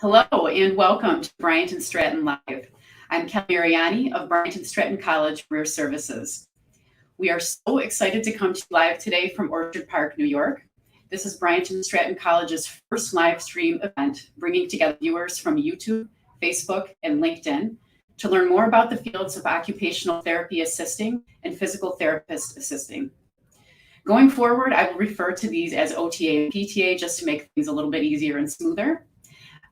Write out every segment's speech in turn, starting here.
Hello and welcome to Bryant Stratton Live. I'm Kelly Mariani of Bryant Stratton College Career Services. We are so excited to come to you live today from Orchard Park, New York. This is Bryant Stratton College's first live stream event, bringing together viewers from YouTube, Facebook, and LinkedIn to learn more about the fields of occupational therapy assisting and physical therapist assisting. Going forward, I will refer to these as OTA and PTA just to make things a little bit easier and smoother.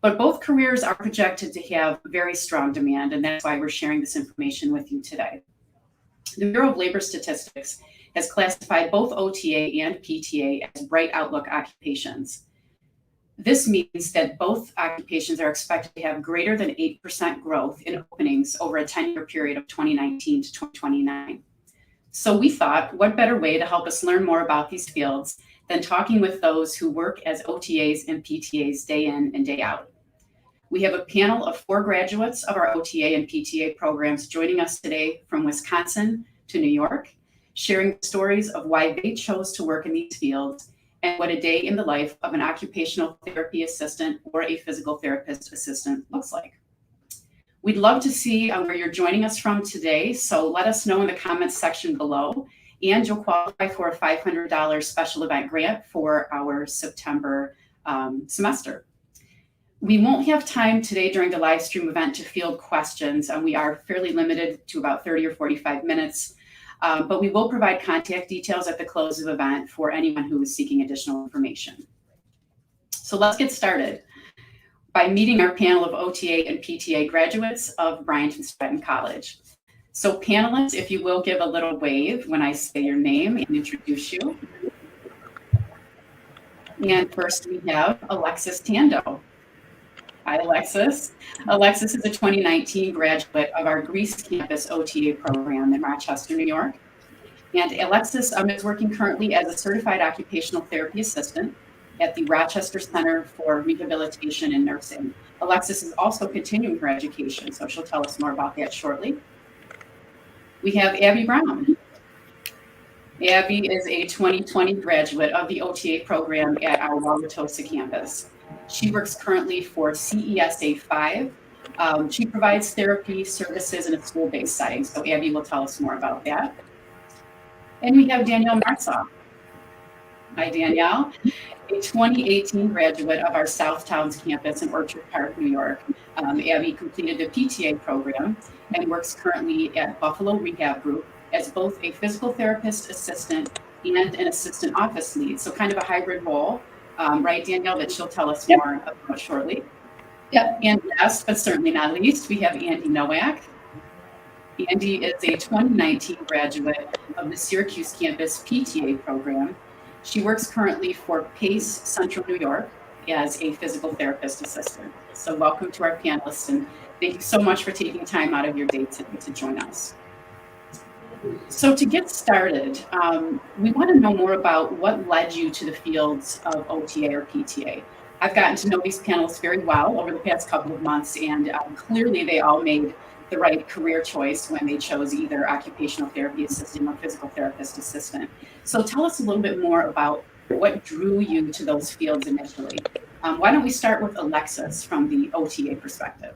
But both careers are projected to have very strong demand, and that's why we're sharing this information with you today. The Bureau of Labor Statistics has classified both OTA and PTA as bright outlook occupations. This means that both occupations are expected to have greater than 8% growth in openings over a 10-year period of 2019 to 2029. So we thought, what better way to help us learn more about these fields than talking with those who work as OTAs and PTAs day in and day out. We have a panel of 4 graduates of our OTA and PTA programs joining us today from Wisconsin to New York, sharing stories of why they chose to work in these fields and what a day in the life of an occupational therapy assistant or a physical therapist assistant looks like. We'd love to see where you're joining us from today, so let us know in the comments section below, and you'll qualify for a $500 special event grant for our September semester. We won't have time today during the live stream event to field questions, and we are fairly limited to about 30 or 45 minutes, but we will provide contact details at the close of the event for anyone who is seeking additional information. So let's get started by meeting our panel of OTA and PTA graduates of Bryant Stratton College. So panelists, if you will give a little wave when I say your name and introduce you. And first we have Alexis Tando. Hi, Alexis. Alexis is a 2019 graduate of our Greece campus OTA program in Rochester, New York. And Alexis is working currently as a certified occupational therapy assistant at the Rochester Center for Rehabilitation and Nursing. Alexis is also continuing her education, so she'll tell us more about that shortly. We have Abby Brown. Abby is a 2020 graduate of the OTA program at our Wauwatosa campus. She works currently for CESA 5. She provides therapy services in a school-based setting, so Abby will tell us more about that. And we have Danielle Martzoff. Hi, Danielle. A 2018 graduate of our South Towns campus in Orchard Park, New York. Abby completed the PTA program and works currently at Buffalo Rehab Group as both a physical therapist assistant and an assistant office lead. So kind of a hybrid role, right, Danielle, that she'll tell us more about shortly. Yep. And last, but certainly not least, we have Andy Nowak. Andy is a 2019 graduate of the Syracuse campus PTA program. She works currently for PACE Central New York as a physical therapist assistant. So welcome to our panelists, and thank you so much for taking time out of your day to join us. So to get started, we want to know more about what led you to the fields of OTA or PTA. I've gotten to know these panelists very well over the past couple of months, and clearly they all made the right career choice when they chose either occupational therapy assistant or physical therapist assistant. So tell us a little bit more about what drew you to those fields initially. Why don't we start with Alexis from the OTA perspective?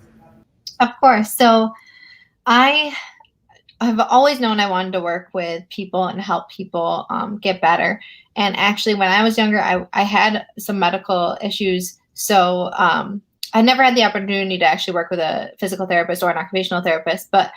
Of course. So I have always known I wanted to work with people and help people get better. And actually, when I was younger, I had some medical issues. So I never had the opportunity to actually work with a physical therapist or an occupational therapist, but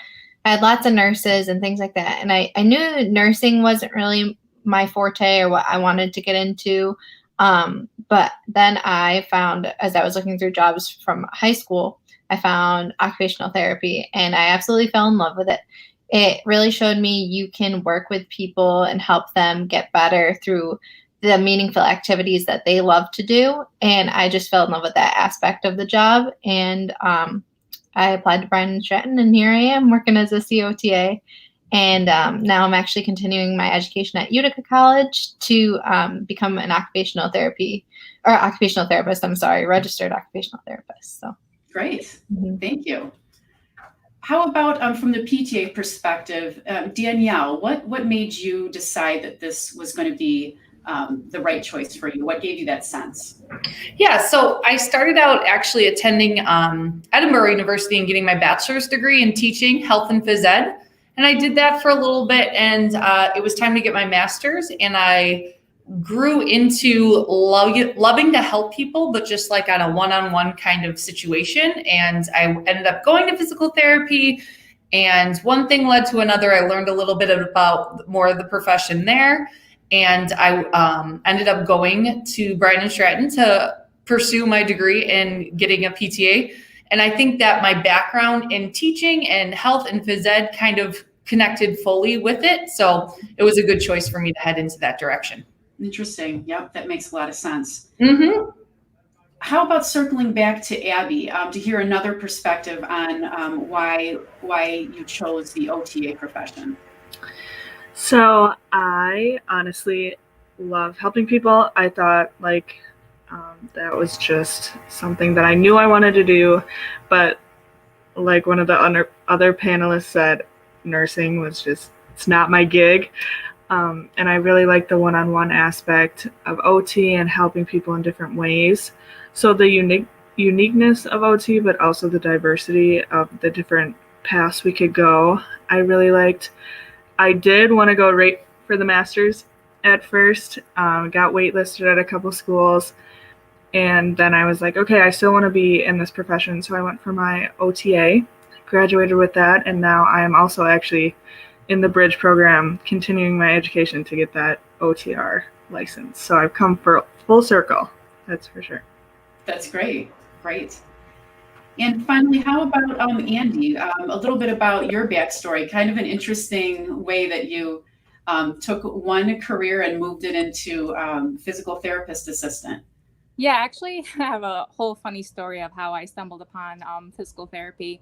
I had lots of nurses and things like that. And I knew nursing wasn't really my forte or what I wanted to get into. But then I found, as I was looking through jobs from high school, I found occupational therapy and I absolutely fell in love with it. It really showed me you can work with people and help them get better through the meaningful activities that they love to do. And I just fell in love with that aspect of the job. And I applied to Bryant Stratton, and here I am working as a COTA. And now I'm actually continuing my education at Utica College to become an occupational therapist, registered occupational therapist. So great. Thank you. How about from the PTA perspective, Danielle, what made you decide that this was going to be the right choice for you? What gave you that sense? Yeah, so I started out actually attending Edinburgh University and getting my bachelor's degree in teaching health and phys ed. And I did that for a little bit, and it was time to get my master's, and I grew into loving to help people, but just like on a one-on-one kind of situation. And I ended up going to physical therapy, and one thing led to another. I learned a little bit about more of the profession there. And I ended up going to Bryant Stratton to pursue my degree in getting a PTA. And I think that my background in teaching and health and phys ed kind of connected fully with it. So it was a good choice for me to head into that direction. Interesting. Yep, that makes a lot of sense. Mm-hmm. How about circling back to Abby to hear another perspective on why you chose the OTA profession? So I honestly love helping people. I thought that was just something that I knew I wanted to do, but like one of the other panelists said, nursing was just, it's not my gig. And I really like the one-on-one aspect of OT and helping people in different ways. So the uniqueness of OT, but also the diversity of the different paths we could go, I really liked. I did want to go right for the master's at first, got waitlisted at a couple schools, and then I was like, okay, I still want to be in this profession, so I went for my OTA, graduated with that, and now I am also actually in the bridge program, continuing my education to get that OTR license. So I've come for full circle, that's for sure. That's great. Great. And finally, how about Andy? A little bit about your backstory, kind of an interesting way that you took one career and moved it into physical therapist assistant. Yeah, actually, I have a whole funny story of how I stumbled upon physical therapy.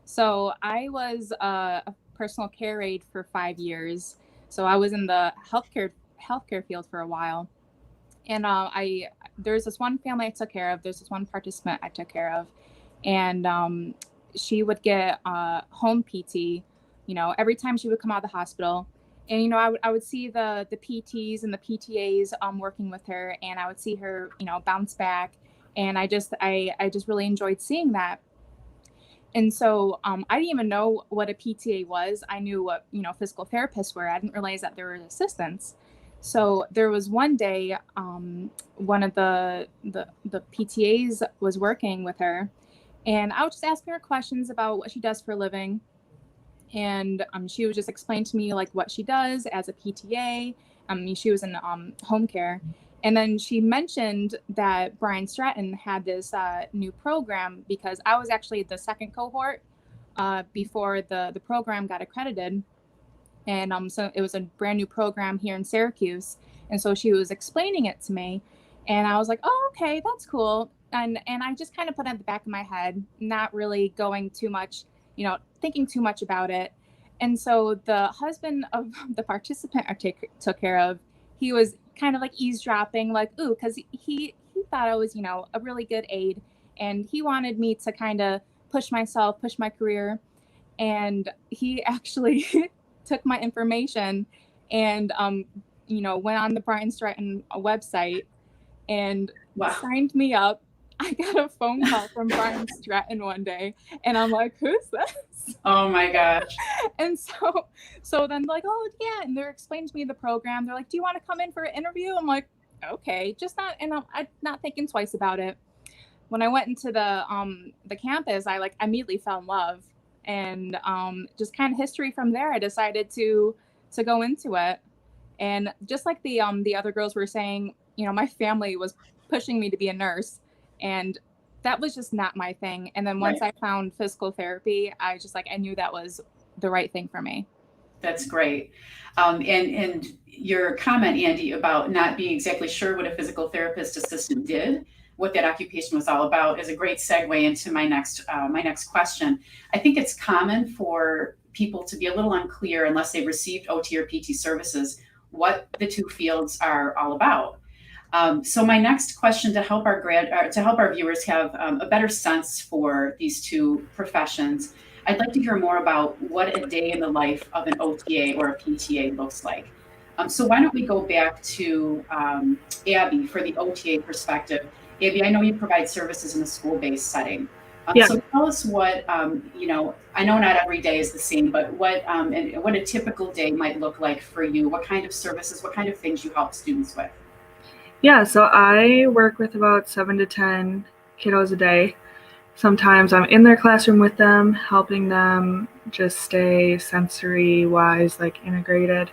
So I was a personal care aide for 5 years. So I was in the healthcare field for a while. And there's this one family I took care of. There's this one participant I took care of. And she would get home PT, every time she would come out of the hospital. And, I would see the PTs and the PTAs working with her, and I would see her, bounce back. And I just really enjoyed seeing that. And so I didn't even know what a PTA was. I knew what, physical therapists were. I didn't realize that there were assistants. So there was one day, one of the PTAs was working with her, and I was just asking her questions about what she does for a living. And she would just explain to me like what she does as a PTA. She was in home care. And then she mentioned that Bryant Stratton had this new program, because I was actually the second cohort before the program got accredited. And so it was a brand new program here in Syracuse. And so she was explaining it to me. And I was like, oh, okay, that's cool. And I just kind of put it at the back of my head, not really going too much, thinking too much about it. And so the husband of the participant I took care of, he was kind of like eavesdropping, like, ooh, because he thought I was, a really good aide. And he wanted me to kind of push my career. And he actually took my information and, went on the Bryant Stratton website and signed me up. I got a phone call from Bryant Stratton one day, and I'm like, who's this? Oh my gosh. And so then like, oh yeah, and they're explaining to me the program. They're like, do you want to come in for an interview? I'm like, okay, I'm not thinking twice about it. When I went into the campus, I immediately fell in love, and just kind of history from there, I decided to go into it. And just like the other girls were saying, my family was pushing me to be a nurse, and that was just not my thing. And then once I found physical therapy, I knew that was the right thing for me. That's great. And your comment, Andy, about not being exactly sure what a physical therapist assistant did, what that occupation was all about, is a great segue into my next question. I think it's common for people to be a little unclear, unless they've received OT or PT services, what the two fields are all about. So my next question, to help our viewers have a better sense for these two professions, I'd like to hear more about what a day in the life of an OTA or a PTA looks like. So why don't we go back to Abby for the OTA perspective. Abby, I know you provide services in a school-based setting. Yeah. So tell us what, I know not every day is the same, but and what a typical day might look like for you. What kind of services, what kind of things you help students with? Yeah, so I work with about 7 to 10 kiddos a day. Sometimes I'm in their classroom with them, helping them just stay sensory-wise, like integrated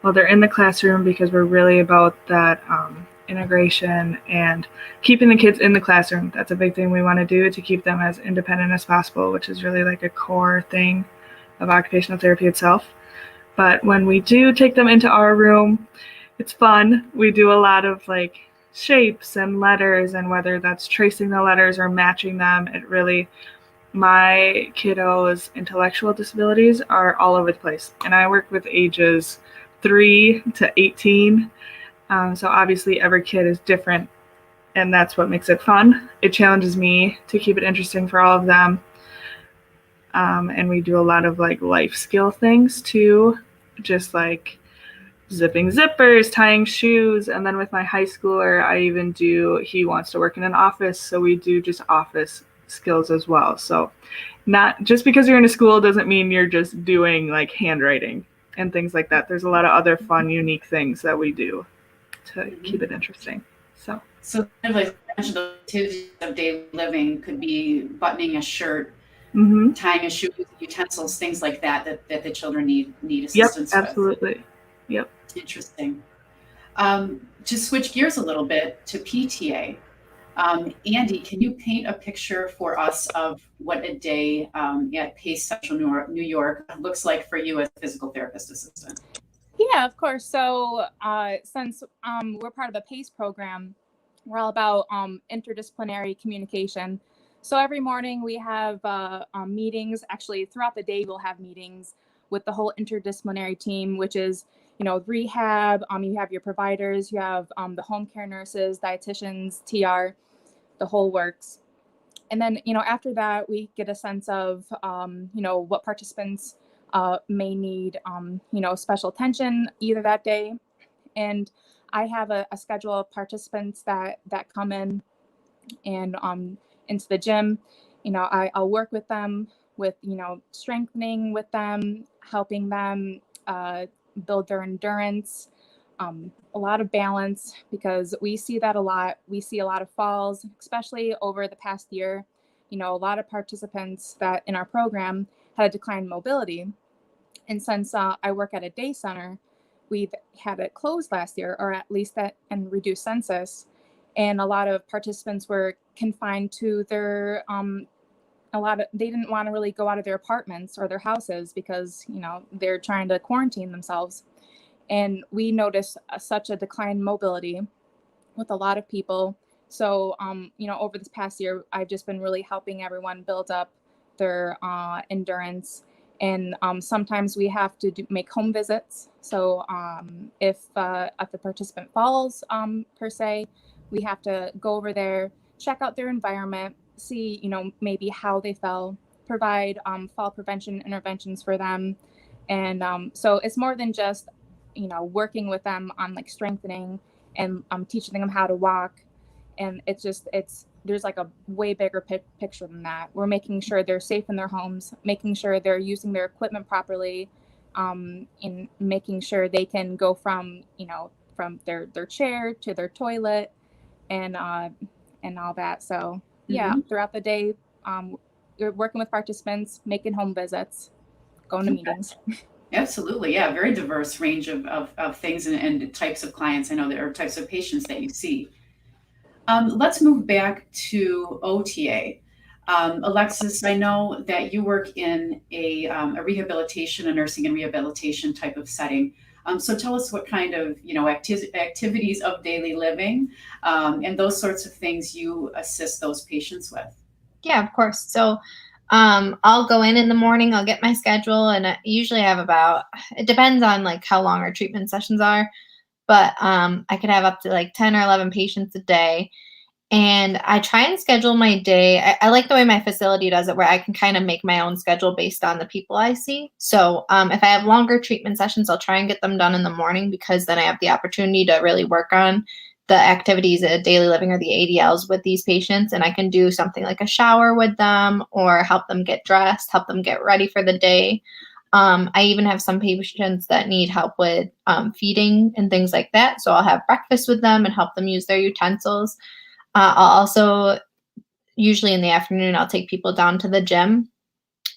while they're in the classroom, because we're really about that integration and keeping the kids in the classroom. That's a big thing we want to do, to keep them as independent as possible, which is really like a core thing of occupational therapy itself. But when we do take them into our room, it's fun. We do a lot of like shapes and letters, and whether that's tracing the letters or matching them, my kiddos' intellectual disabilities are all over the place. And I work with ages 3 to 18. So obviously every kid is different, and that's what makes it fun. It challenges me to keep it interesting for all of them. And we do a lot of like life skill things too, just like zipping zippers, tying shoes. And then with my high schooler, he wants to work in an office, so we do just office skills as well. So not just because you're in a school doesn't mean you're just doing like handwriting and things like that. There's a lot of other fun, unique things that we do to keep it interesting. So kind of like the activities of daily living could be buttoning a shirt, tying a shoe, utensils, things like that the children need assistance Yep, with. absolutely. Yep. Interesting. To switch gears a little bit to PTA, Andy, can you paint a picture for us of what a day at Pace Central New York looks like for you as a physical therapist assistant? Yeah, of course. So since we're part of the PACE program, we're all about interdisciplinary communication. So every morning we have meetings. Actually, throughout the day, we'll have meetings with the whole interdisciplinary team, which is, rehab. You have your providers, you have the home care nurses, dietitians, TR, the whole works. And then, after that, we get a sense of, what participants may need, special attention either that day. And I have a schedule of participants that come in and into the gym. I'll work with them with, strengthening with them, helping them build their endurance, a lot of balance, because we see that a lot. We see a lot of falls, especially over the past year. A lot of participants that in our program had a decline in mobility. And since I work at a day center, we've had it closed last year, or at least that and reduced census. And a lot of participants were confined to their, they didn't want to really go out of their apartments or their houses because, they're trying to quarantine themselves. And we noticed such a decline in mobility with a lot of people. So, over this past year, I've just been really helping everyone build up their endurance. And sometimes we have to make home visits. So if the participant falls, per se, we have to go over there, check out their environment, see, maybe how they fell, provide fall prevention interventions for them. And so it's more than just, working with them on like strengthening and teaching them how to walk. And there's like a way bigger picture than that. We're making sure they're safe in their homes, making sure they're using their equipment properly, and making sure they can go from their chair to their toilet and all that. So yeah, throughout the day, you're working with participants, making home visits, going to meetings. Absolutely. Yeah. Very diverse range of things and types of clients. I know there are types of patients that you see. Let's move back to OTA. Alexis, I know that you work in a rehabilitation, a nursing and rehabilitation type of setting. So tell us what kind of, activities of daily living and those sorts of things you assist those patients with. Yeah, of course. So I'll go in the morning, I'll get my schedule, and usually I have it depends on like how long our treatment sessions are, but I could have up to like 10 or 11 patients a day. And I try and schedule my day. I like the way my facility does it, where I can kind of make my own schedule based on the people I see. So if I have longer treatment sessions, I'll try and get them done in the morning, because then I have the opportunity to really work on the activities of daily living or the ADLs with these patients. And I can do something like a shower with them, or help them get dressed, help them get ready for the day. I even have some patients that need help with feeding and things like that. So I'll have breakfast with them and help them use their utensils. I'll also, usually in the afternoon, I'll take people down to the gym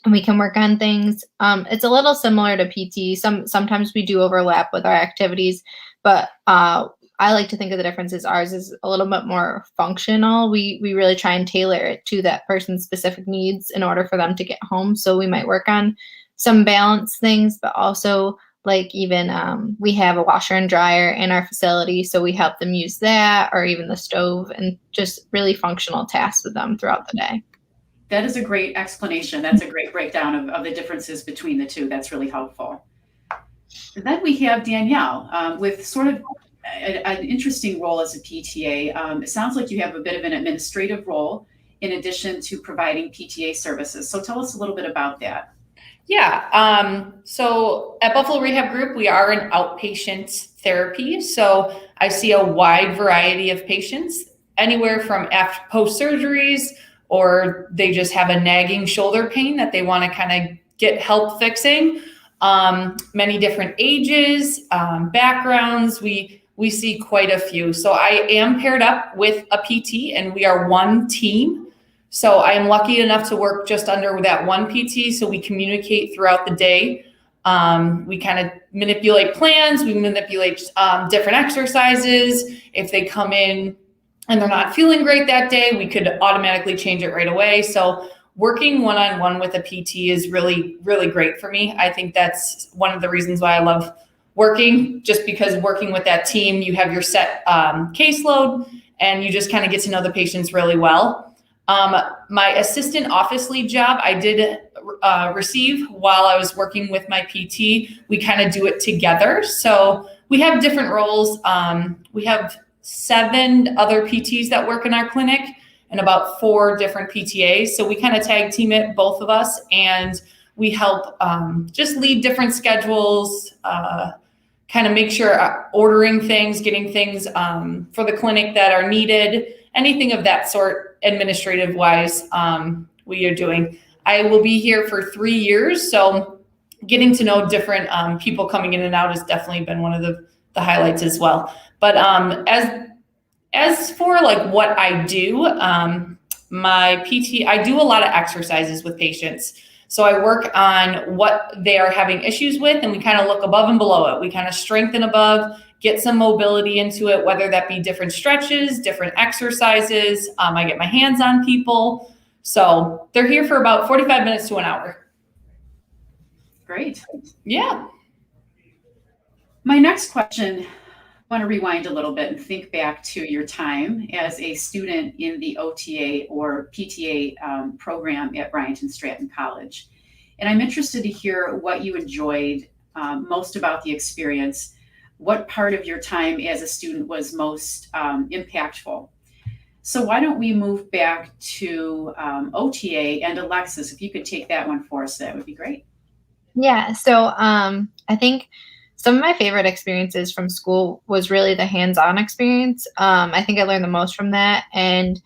and we can work on things. It's a little similar to PT. Sometimes we do overlap with our activities, but I like to think of the difference as ours is a little bit more functional. We really try and tailor it to that person's specific needs in order for them to get home. So we might work on some balance things, but also like even we have a washer and dryer in our facility, so we help them use that, or even the stove, and just really functional tasks with them throughout the day. That is a great explanation. That's a great breakdown of the differences between the two. That's really helpful. And then we have Danielle with sort of an interesting role as a PTA. It sounds like you have a bit of an administrative role in addition to providing PTA services. So tell us a little bit about that. Yeah. So at Buffalo Rehab Group, we are an outpatient therapy. So I see a wide variety of patients, anywhere from post surgeries, or they just have a nagging shoulder pain that they want to kind of get help fixing. Many different ages, backgrounds. We see quite a few. So I am paired up with a PT, and we are one team. So I am lucky enough to work just under that one PT. So we communicate throughout the day. We kind of manipulate plans. We manipulate different exercises. If they come in and they're not feeling great that day, we could automatically change it right away. So working one-on-one with a PT is really, really great for me. I think that's one of the reasons why I love working, just because working with that team, you have your set caseload, and you just kind of get to know the patients really well. My assistant office lead job, I did receive while I was working with my PT. We kind of do it together. So we have different roles. We have 7 other PTs that work in our clinic and about 4 different PTAs. So we kind of tag team it, both of us, and we help just lead different schedules, kind of make sure ordering things, getting things for the clinic that are needed, anything of that sort, administrative wise, we are doing. I will be here for 3 years, so getting to know different people coming in and out has definitely been one of the highlights as well. But as for like what I do, my PT, I do a lot of exercises with patients. So I work on what they are having issues with, and we kind of look above and below it. We kind of strengthen above, get some mobility into it, whether that be different stretches, different exercises. I get my hands on people. So they're here for about 45 minutes to an hour. Great. Yeah. My next question, I want to rewind a little bit and think back to your time as a student in the OTA or PTA program at Bryant Stratton College. And I'm interested to hear what you enjoyed most about the experience. What part of your time as a student was most impactful? So why don't we move back to OTA, and Alexis, if you could take that one for us, that would be great. Yeah, so I think some of my favorite experiences from school was really the hands-on experience. I think I learned the most from that, and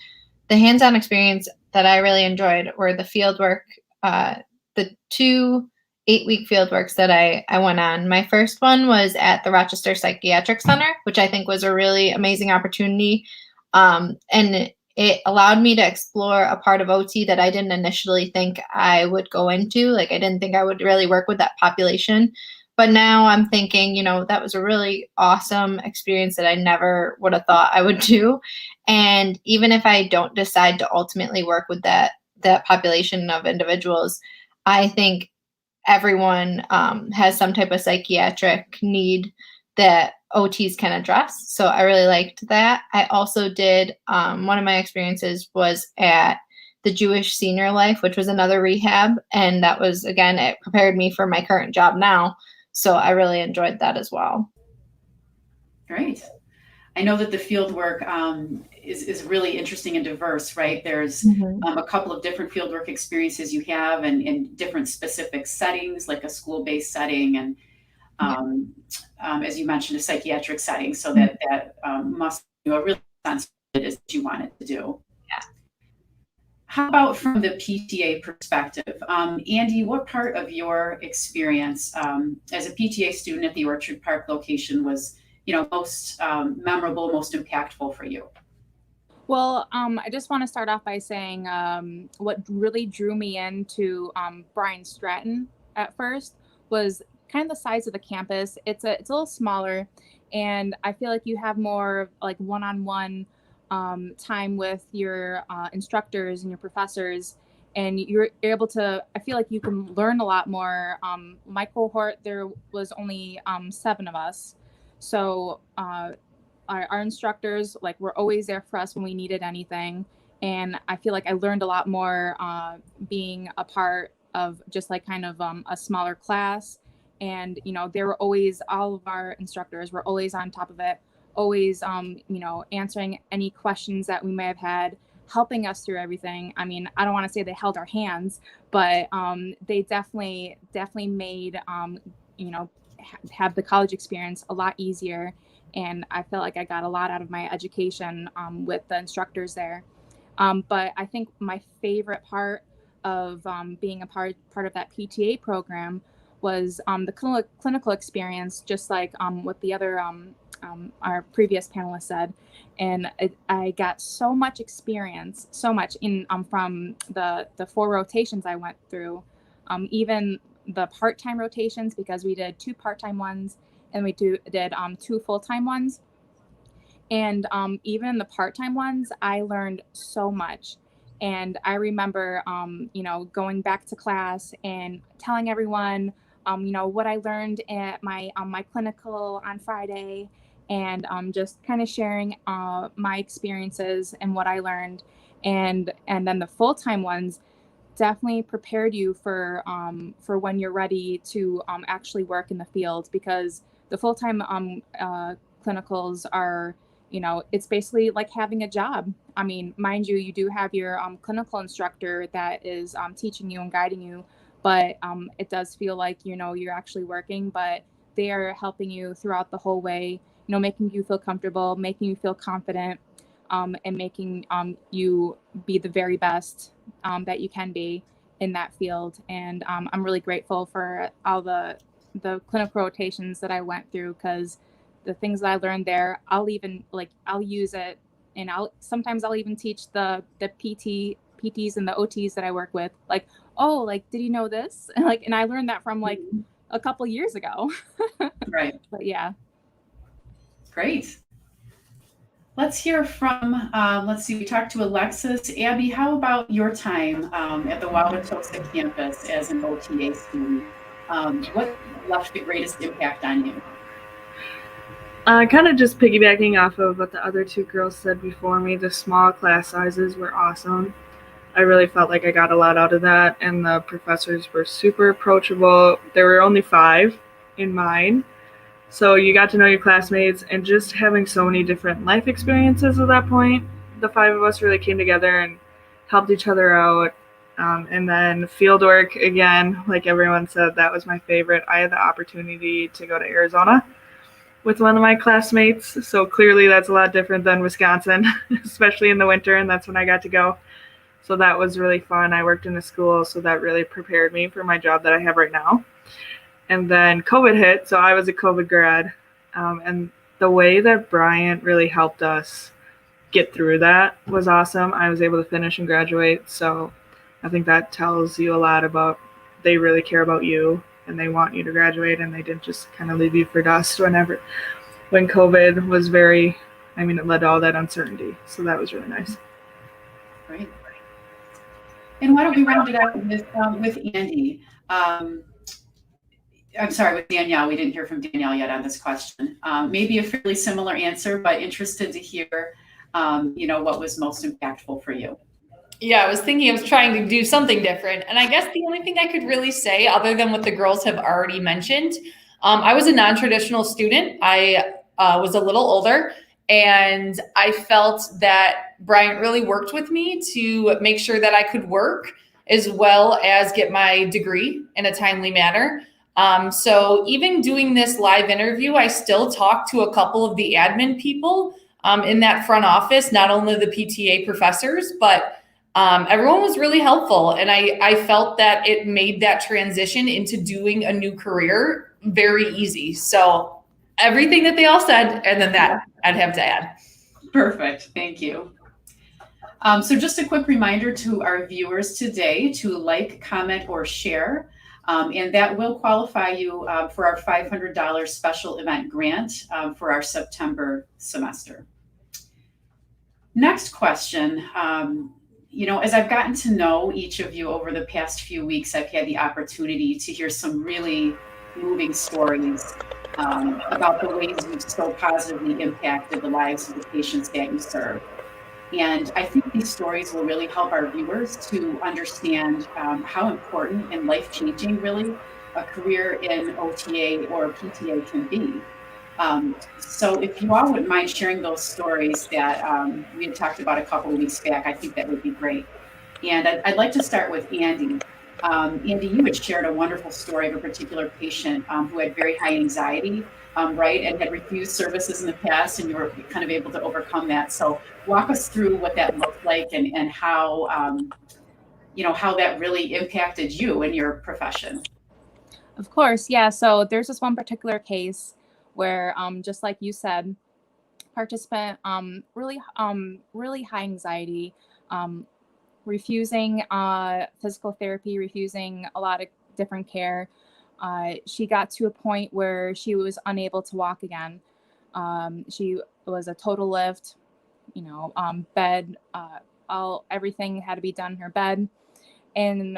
the hands-on experience that I really enjoyed were the field work, the 2 8-week field works that I went on. My first one was at the Rochester Psychiatric Center, which I think was a really amazing opportunity. And it allowed me to explore a part of OT that I didn't initially think I would go into. Like, I didn't think I would really work with that population. But now I'm thinking, that was a really awesome experience that I never would have thought I would do. And even if I don't decide to ultimately work with that population of individuals, I think everyone has some type of psychiatric need that OTs can address. So I really liked that. I also did, one of my experiences was at the Jewish Senior Life, which was another rehab. And that was, again, it prepared me for my current job now. So I really enjoyed that as well. Great. I know that the field work is really interesting and diverse, right? There's a couple of different fieldwork experiences you have and in different specific settings, like a school-based setting and as you mentioned, a psychiatric setting. So that must be a really sense what it is that you wanted to do. Yeah. How about from the PTA perspective? Andy, what part of your experience as a PTA student at the Orchard Park location was, most memorable, most impactful for you? Well, I just want to start off by saying what really drew me into Bryant Stratton at first was kind of the size of the campus. It's a little smaller, and I feel like you have more like one-on-one time with your instructors and your professors, and you're able to, I feel like you can learn a lot more. My cohort, there was only 7 of us. So our instructors were always there for us when we needed anything. And I feel like I learned a lot more being a part of just kind of a smaller class. And, they were always, all of our instructors were always on top of it, always, answering any questions that we may have had, helping us through everything. I mean, I don't want to say they held our hands, but they definitely made, have the college experience a lot easier. And I felt like I got a lot out of my education with the instructors there. But I think my favorite part of being a part of that PTA program was the clinical experience, just like what the other our previous panelist said. And I got so much experience, so much in from the 4 rotations I went through, even the part-time rotations, because we did 2 part-time ones and we did 2 full-time ones. And even the part-time ones, I learned so much. And I remember, going back to class and telling everyone, what I learned at my clinical on Friday, and just kind of sharing my experiences and what I learned. And then the full-time ones definitely prepared you for when you're ready to actually work in the field, because the full-time clinicals are, it's basically like having a job. I mean, mind you, you do have your clinical instructor that is teaching you and guiding you, but it does feel like, you're actually working, but they are helping you throughout the whole way, making you feel comfortable, making you feel confident, and making you be the very best that you can be in that field. And I'm really grateful for all the clinical rotations that I went through, because the things that I learned there, I'll use it, and sometimes I'll even teach the PTs and the OTs that I work with, did you know this? And I learned that from a couple years ago. Right. But yeah. Great. Let's hear from, we talked to Alexis. Abby, how about your time at the Wauwatosa campus as an OTA student? What left the greatest impact on you? Kind of just piggybacking off of what the other 2 girls said before me, the small class sizes were awesome. I really felt like I got a lot out of that, and the professors were super approachable. There were only 5 in mine, so you got to know your classmates, and just having so many different life experiences at that point, the 5 of us really came together and helped each other out. And then field work, again, like everyone said, that was my favorite. I had the opportunity to go to Arizona with one of my classmates, so clearly that's a lot different than Wisconsin, especially in the winter, and that's when I got to go. So that was really fun. I worked in a school, so that really prepared me for my job that I have right now. And then COVID hit, so I was a COVID grad, and the way that Bryant really helped us get through that was awesome. I was able to finish and graduate, so I think that tells you a lot about, they really care about you and they want you to graduate, and they didn't just kind of leave you for dust when COVID was it led to all that uncertainty. So that was really nice. Right. And why don't we round it out with Andy? I'm sorry, with Danielle. We didn't hear from Danielle yet on this question. Maybe a fairly similar answer, but interested to hear, what was most impactful for you. Yeah, I was trying to do something different. And I guess the only thing I could really say, other than what the girls have already mentioned, I was a non-traditional student. I was a little older, And I felt that Bryant really worked with me to make sure that I could work as well as get my degree in a timely manner. So even doing this live interview, I still talked to a couple of the admin people in that front office, not only the PTA professors, but everyone was really helpful. And I felt that it made that transition into doing a new career very easy. So everything that they all said, and then that I'd have to add. Perfect. Thank you. So just a quick reminder to our viewers today to like, comment, or share. And that will qualify you for our $500 special event grant for our September semester. Next question. As I've gotten to know each of you over the past few weeks, I've had the opportunity to hear some really moving stories about the ways you've so positively impacted the lives of the patients that you serve. And I think these stories will really help our viewers to understand how important and life-changing really a career in OTA or PTA can be. So if you all wouldn't mind sharing those stories that we had talked about a couple of weeks back, I think that would be great. And I'd like to start with Andy. Andy, you had shared a wonderful story of a particular patient who had very high anxiety, right, and had refused services in the past, and you were kind of able to overcome that. So walk us through what that looked like and how, how that really impacted you in your profession. Of course, yeah. So there's this one particular case where, just like you said, participant, really high anxiety, refusing physical therapy, refusing a lot of different care. She got to a point where she was unable to walk again. She was a total lift, bed, everything had to be done in her bed. And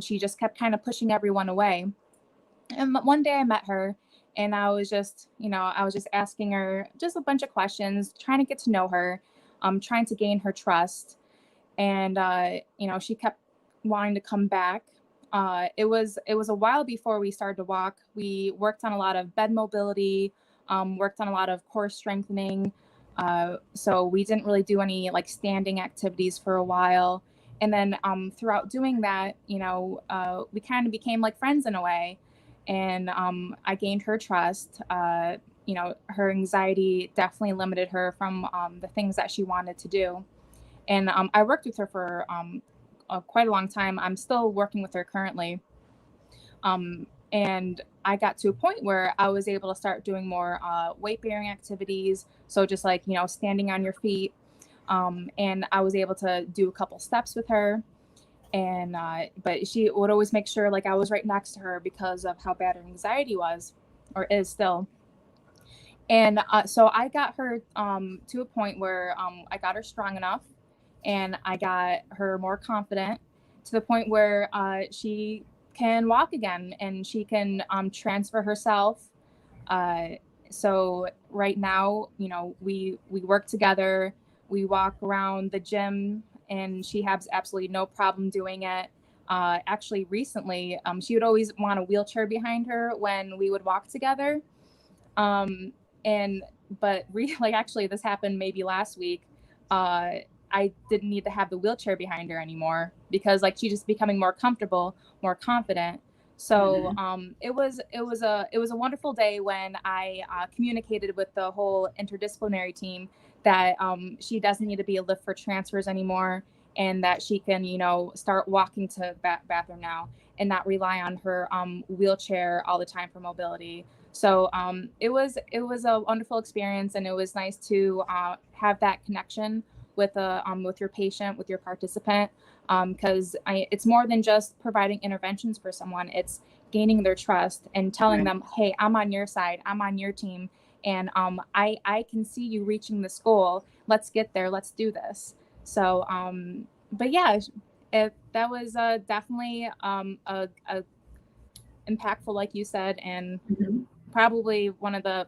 she just kept kind of pushing everyone away. And one day I met her and I was just asking her just a bunch of questions, trying to get to know her, trying to gain her trust. And, she kept wanting to come back. It was a while before we started to walk. We worked on a lot of bed mobility, worked on a lot of core strengthening. So we didn't really do any standing activities for a while. And then throughout doing that, we kind of became like friends in a way. And I gained her trust. Her anxiety definitely limited her from the things that she wanted to do. And I worked with her for quite a long time. I'm still working with her currently. And I got to a point where I was able to start doing more weight-bearing activities. So just standing on your feet. And I was able to do a couple steps with her. And but she would always make sure I was right next to her because of how bad her anxiety was or is still. And so I got her to a point where I got her strong enough and I got her more confident to the point where she can walk again and she can transfer herself. So right now, we work together, we walk around the gym and she has absolutely no problem doing it. Actually, recently, she would always want a wheelchair behind her when we would walk together. Actually, this happened maybe last week. I didn't need to have the wheelchair behind her anymore because she's just becoming more comfortable, more confident. So it was a wonderful day when I communicated with the whole interdisciplinary team that she doesn't need to be a lift for transfers anymore and that she can, start walking to bathroom now and not rely on her wheelchair all the time for mobility. So it was a wonderful experience and it was nice to have that connection with your patient, with your participant, because it's more than just providing interventions for someone. It's gaining their trust and telling them, hey, I'm on your side, I'm on your team. And I can see you reaching this goal. Let's get there. Let's do this. So, but yeah, that was definitely a impactful, like you said, and probably one of the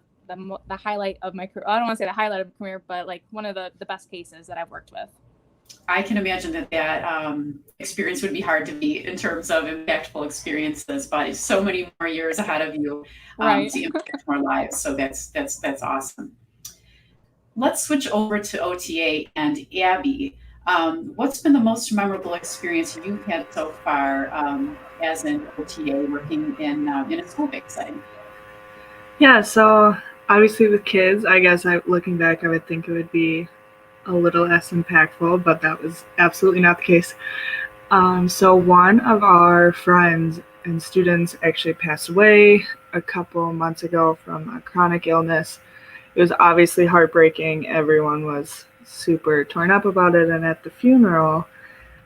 highlight of my career. I don't want to say the highlight of my career, but one of the best cases that I've worked with. I can imagine that experience would be hard to beat in terms of impactful experiences, but so many more years ahead of you to impact more lives. So that's awesome. let's switch over to OTA and Abby. What's been the most memorable experience you've had so far as an OTA working in a school-based setting? Yeah, so obviously with kids, I guess looking back, I would think it would be a little less impactful, but that was absolutely not the case. So one of our friends and students actually passed away a couple months ago from a chronic illness. It was obviously heartbreaking. Everyone was super torn up about it. And at the funeral,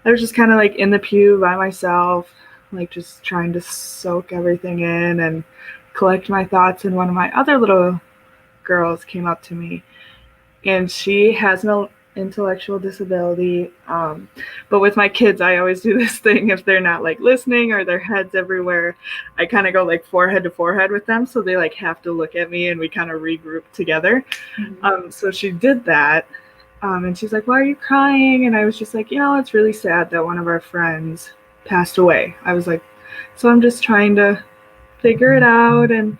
I was just kind of like in the pew by myself, like just trying to soak everything in and collect my thoughts. And one of my other little girls came up to me, and she has no intellectual disability. But with my kids, I always do this thing. If they're not like listening or their head's everywhere, I kind of go like forehead to forehead with them. So they like have to look at me and we kind of regroup together. So she did that. And she's like, "Why are you crying?" And I was just like, it's really sad that one of our friends passed away. I was like, so I'm just trying to figure it out. And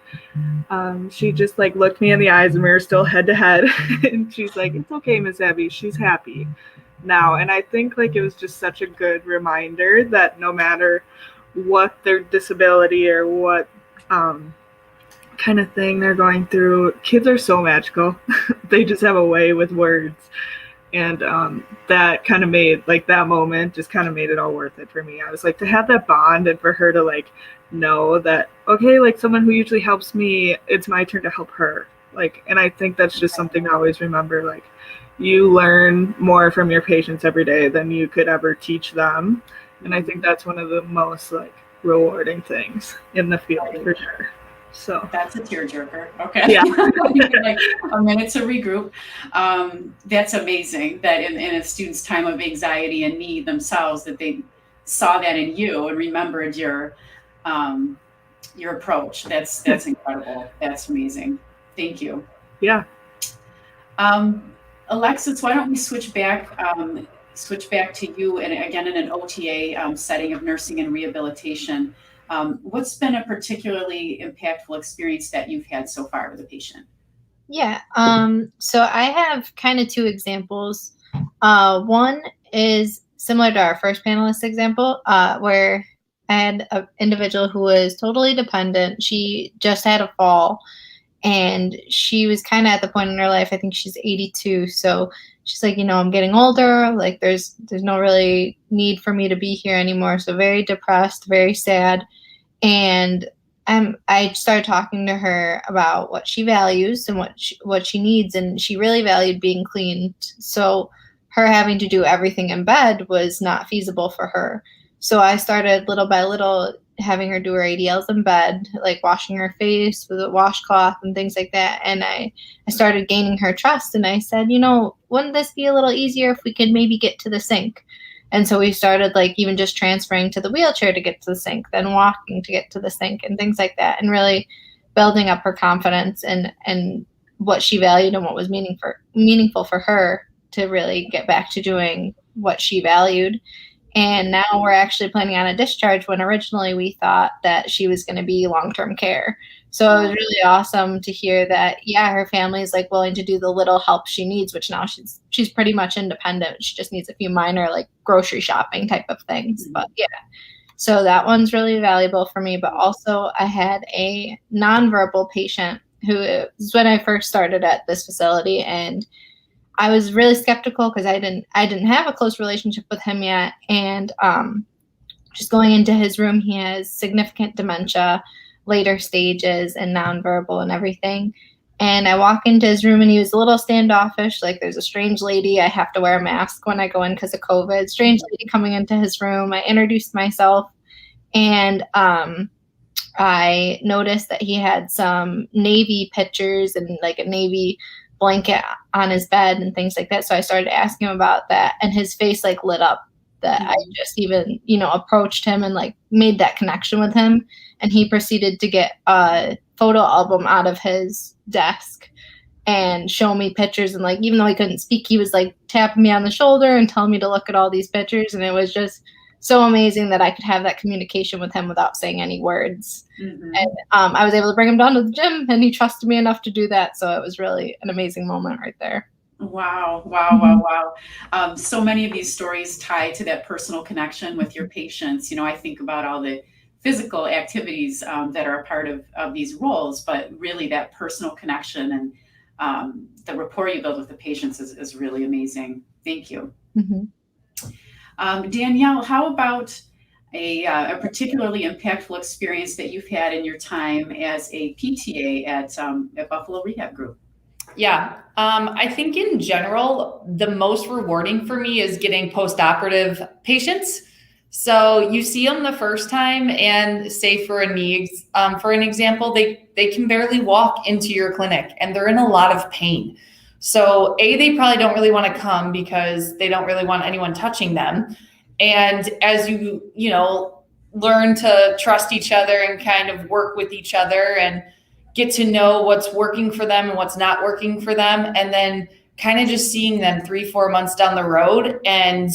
she just like looked me in the eyes and we were still head to head. And she's like, "It's okay, Miss Abby, she's happy now." And I think like it was just such a good reminder that no matter what their disability or what kind of thing they're going through, kids are so magical. They just have a way with words. And that kind of made like that moment just kind of made it all worth it for me. I was like, to have that bond and for her to like know that, okay, like someone who usually helps me, it's my turn to help her. Like, and I think that's just something I always remember. Like, you learn more from your patients every day than you could ever teach them. And I think that's one of the most like rewarding things in the field for sure. So that's a tearjerker. Okay. Yeah. Like a minute to regroup. That's amazing that in a student's time of anxiety and need themselves, that they saw that in you and remembered your approach. That's incredible. That's amazing. Thank you. Yeah. Alexis, why don't we switch back to you, and again in an OTA setting of nursing and rehabilitation. What's been a particularly impactful experience that you've had so far with a patient? Yeah. So I have kind of two examples. One is similar to our first panelist example, where I had an individual who was totally dependent. She just had a fall, and she was kind of at the point in her life, I think she's 82. So she's like, I'm getting older. Like there's no really need for me to be here anymore. So very depressed, very sad. And I started talking to her about what she values and what she needs. And she really valued being cleaned. So her having to do everything in bed was not feasible for her. So I started little by little having her do her ADLs in bed, like washing her face with a washcloth and things like that. And I started gaining her trust. And I said, wouldn't this be a little easier if we could maybe get to the sink? And so we started like even just transferring to the wheelchair to get to the sink, then walking to get to the sink and things like that, and really building up her confidence and what she valued and what was meaningful for her to really get back to doing what she valued. And now we're actually planning on a discharge when originally we thought that she was going to be long-term care. So it was really awesome to hear that, her family is like willing to do the little help she needs, which now she's pretty much independent. She just needs a few minor like grocery shopping type of things. But so that one's really valuable for me. But also I had a nonverbal patient who was when I first started at this facility, and I was really skeptical because I didn't have a close relationship with him yet. And just going into his room, he has significant dementia, later stages, and nonverbal and everything. And I walk into his room and he was a little standoffish. Like, there's a strange lady. I have to wear a mask when I go in because of COVID. Strange lady coming into his room. I introduced myself, and I noticed that he had some Navy pictures and like a Navy blanket on his bed and things like that. So I started asking him about that, and his face like lit up that I just even, approached him and like made that connection with him. And he proceeded to get a photo album out of his desk and show me pictures. And like, even though he couldn't speak, he was like tapping me on the shoulder and telling me to look at all these pictures. And it was just so amazing that I could have that communication with him without saying any words. And I was able to bring him down to the gym, and he trusted me enough to do that. So it was really an amazing moment right there. Wow, wow, wow, wow. So many of these stories tie to that personal connection with your patients. You know, I think about all the physical activities that are a part of these roles, but really that personal connection and the rapport you build with the patients is really amazing. Thank you. Mhm. Danielle, how about a particularly impactful experience that you've had in your time as a PTA at Buffalo Rehab Group? Yeah. I think in general, the most rewarding for me is getting post-operative patients. So you see them the first time and say for a knee, for an example, they can barely walk into your clinic and they're in a lot of pain. So they probably don't really want to come because they don't really want anyone touching them. And as you know, learn to trust each other and kind of work with each other and get to know what's working for them and what's not working for them, and then kind of just seeing them 3-4 months down the road and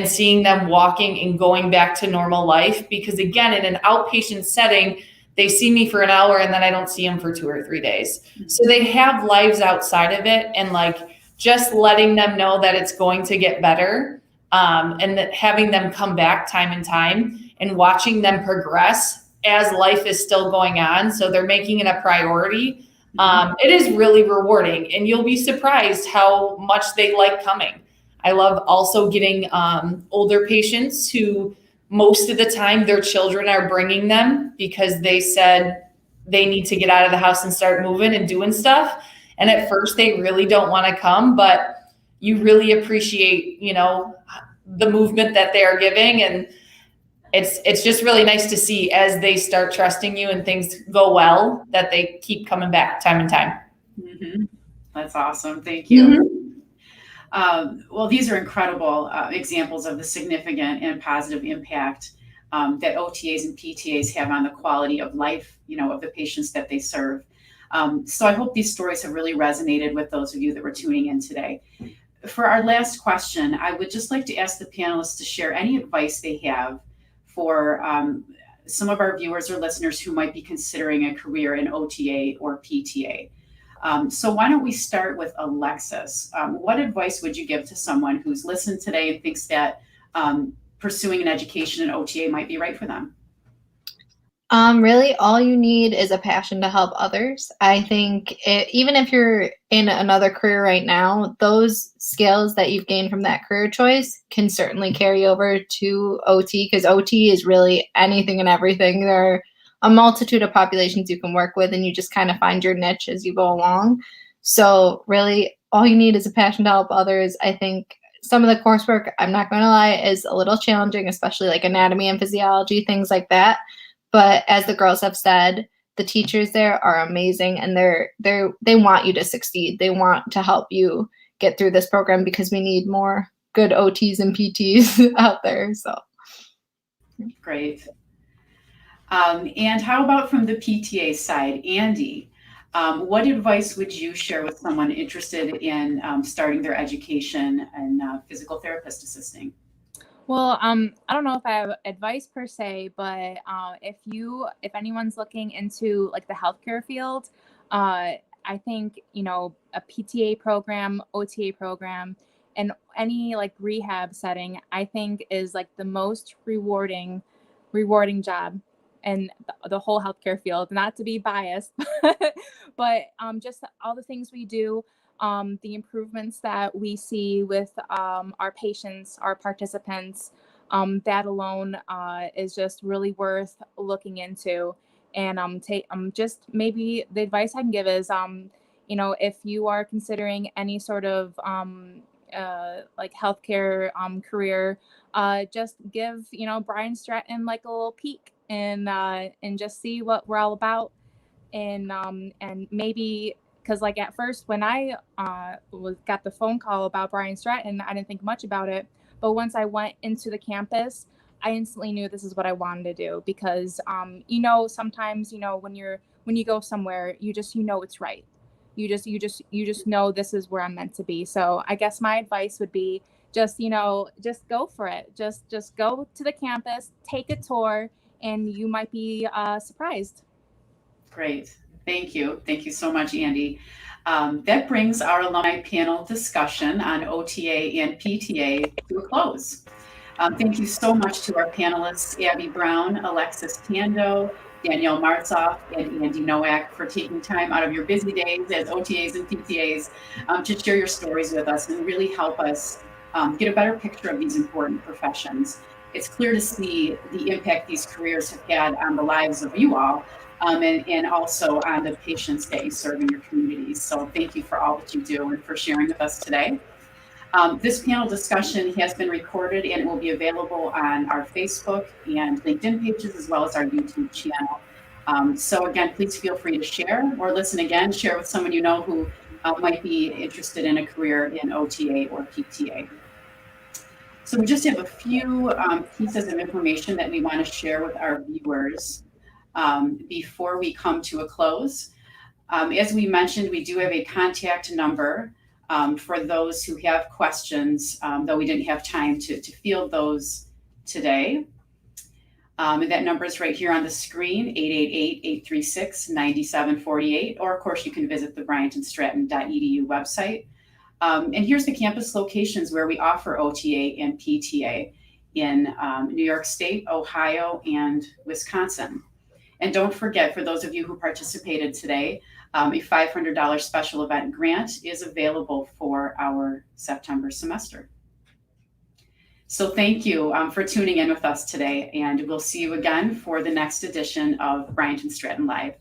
seeing them walking and going back to normal life. Because again, in an outpatient setting, they see me for an hour and then I don't see them for 2 or 3 days. So they have lives outside of it, and like just letting them know that it's going to get better, and that having them come back time and time and watching them progress as life is still going on. So they're making it a priority. It is really rewarding, and you'll be surprised how much they like coming. I love also getting older patients who most of the time their children are bringing them because they said they need to get out of the house and start moving and doing stuff. And at first they really don't want to come, but you really appreciate, you know, the movement that they are giving. And it's just really nice to see as they start trusting you and things go well, that they keep coming back time and time. Mm-hmm. That's awesome. Thank you. Mm-hmm. Well, these are incredible examples of the significant and positive impact that OTAs and PTAs have on the quality of life, you know, of the patients that they serve. So I hope these stories have really resonated with those of you that were tuning in today. For our last question, I would just like to ask the panelists to share any advice they have for some of our viewers or listeners who might be considering a career in OTA or PTA. So why don't we start with Alexis? What advice would you give to someone who's listened today and thinks that pursuing an education in OTA might be right for them? Really, all you need is a passion to help others. I think even if you're in another career right now, those skills that you've gained from that career choice can certainly carry over to OT, because OT is really anything and everything. There are a multitude of populations you can work with, and you just kind of find your niche as you go along. So really, all you need is a passion to help others. I think some of the coursework, I'm not going to lie, is a little challenging, especially like anatomy and physiology, things like that. But as the girls have said, the teachers there are amazing, and they want you to succeed. They want to help you get through this program, because we need more good OTs and PTs out there. So Great. And how about from the PTA side, Andy? What advice would you share with someone interested in starting their education in physical therapist assisting? Well, I don't know if I have advice per se, but if anyone's looking into like the healthcare field, I think, you know, a PTA program, OTA program, and any like rehab setting, I think is like the most rewarding job in the whole healthcare field. Not to be biased, but just all the things we do. The improvements that we see with our patients, our participants, that alone is just really worth looking into. And just maybe the advice I can give is, you know, if you are considering any sort of like healthcare career, just give, you know, Bryant Stratton like a little peek and just see what we're all about. And maybe, because like at first when I got the phone call about Bryant Stratton, I didn't think much about it. But once I went into the campus, I instantly knew this is what I wanted to do, because you know, sometimes, you know, when you go somewhere, you know it's right. You just know this is where I'm meant to be. So I guess my advice would be just, you know, just go for it. Just go to the campus, take a tour, and you might be surprised. Great. Thank you. Thank you so much, Andy. That brings our alumni panel discussion on OTA and PTA to a close. Thank you so much to our panelists, Abby Brown, Alexis Tando, Danielle Martzoff, and Andy Nowak for taking time out of your busy days as OTAs and PTAs to share your stories with us and really help us get a better picture of these important professions. It's clear to see the impact these careers have had on the lives of you all, and also on the patients that you serve in your communities. So thank you for all that you do and for sharing with us today. This panel discussion has been recorded and will be available on our Facebook and LinkedIn pages, as well as our YouTube channel. So again, please feel free to share or listen again, share with someone you know who might be interested in a career in OTA or PTA. So we just have a few pieces of information that we want to share with our viewers before we come to a close. As we mentioned, we do have a contact number for those who have questions, though we didn't have time to field those today. And that number is right here on the screen, 888-836-9748, or of course you can visit the bryantandstratton.edu website. And here's the campus locations where we offer OTA and PTA in New York State, Ohio, and Wisconsin. And don't forget, for those of you who participated today, a $500 special event grant is available for our September semester. So thank you for tuning in with us today, and we'll see you again for the next edition of Bryant and Stratton Live.